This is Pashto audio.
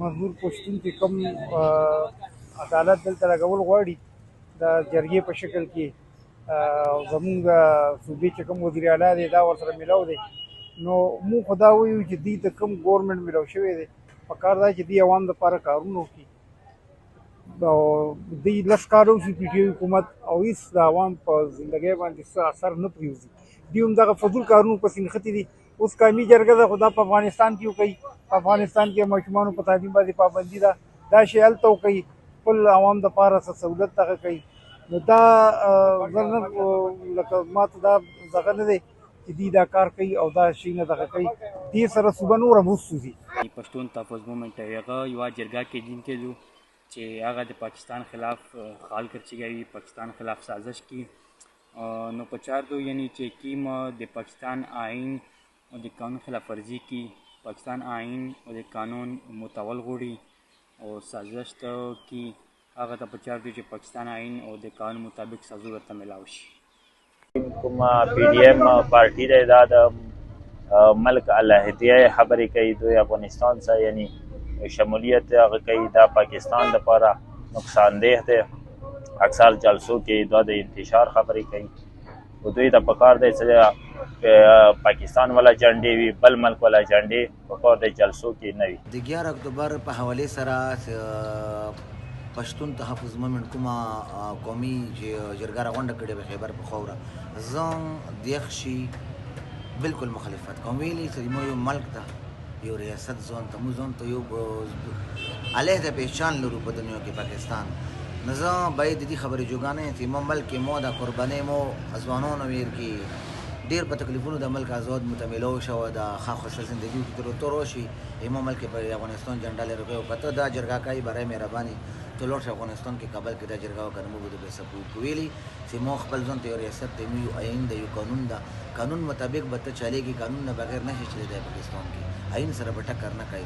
مزدور پښتون کې کوم عدالت دلته لګول غواړي د جرګې په شکل کې زمونږ صوبې چې کوم وزیر اعلی دی دا ورسره میلاو دی نو موږ خو دا وایو چې دوی ته کوم ګورنمنټ میلاو شوی دی پکار دا چې دوی عوام دپاره کارونه وکړي او دوی لس کاله وشي پي ټي آی حکومت او هېڅ د عوام په زندګۍ باندې څه اثر نه پرېوځي دوی همدغه فضول کارونو پسې نښتي دي اوس قومي جرګه ده خو دا په افغانستان کې وکوي په افغانستان کې ماشومانو په تعلیم باندې پابندي ده دا شی هلته وکوي خپل عوام دپاره څه سهولت دغه کوي نو دا زه نه لکه ما ته دا دغه نه دی چې دوی دا کار کوي او دا شی نه دغه کوي دې سره صوبه نوره وسوځي پښتون تحفظ مومنټ هغه یوه جرګه کېدونکی و چې هغه د پاکستان خلاف خال کرچیږي پاکستان خلاف سازش کی نو په چار دو یعنی چې کیم د پاکستان آئین او د قانون خلاف ورزي کی پاکستان آئین او د قانون متول غوړي او سازش ته کی هغه ته په چار دو چې پاکستان آئین او د قانون مطابق سازو ورته ملاو شي کوم پی ډی ایم پارټي دی دا د ملک علیحدګۍ خبرې کوي دوی افغانستان سره یعنی شمولیت هغه کوي دا پاکستان لپاره نقصان ده دی اکثر جلسو کې دا د انتشار خبرې کوي او دوی ته پکار دی چې پاکستان والا جنډې وي بل ملک والا جنډې پکار دی جلسو کې نه وي د 11 اکتوبر په حواله سره پښتون تحفظ مومنټ کومه قومي جرګه راغونډه کړې وه خیبر پخوره زه د یخ شي بالکل مخالفت کوم ویلي چې مو یو ملک ته یو ریاست ځان ته مو ځان ته یو علیحده پہچان لرو په دنیا کې پاکستان نو زه باید د دې خبرې جوګانې چې مو ملک مو د قربانۍ مو ځوانانو ویر کې ډېر په تکلیفونو د ملک آزاد متملو شو د ښه خوشحال زندگی کې تر شي مو ملک په افغانستان جنډا لري او کته دا جرګه کوي برای مهرباني تو لوټ افغانستان کې کابل کې دا جرګه وکړو موږ د سپورټ ویلي چې مو خپل ځان ته ریاست ته یو آئین د یو قانون دا قانون مطابق به ته چلےږي قانون نه بغیر نشي چلے دی پاکستان کې آئین سره به ټکر نه کوي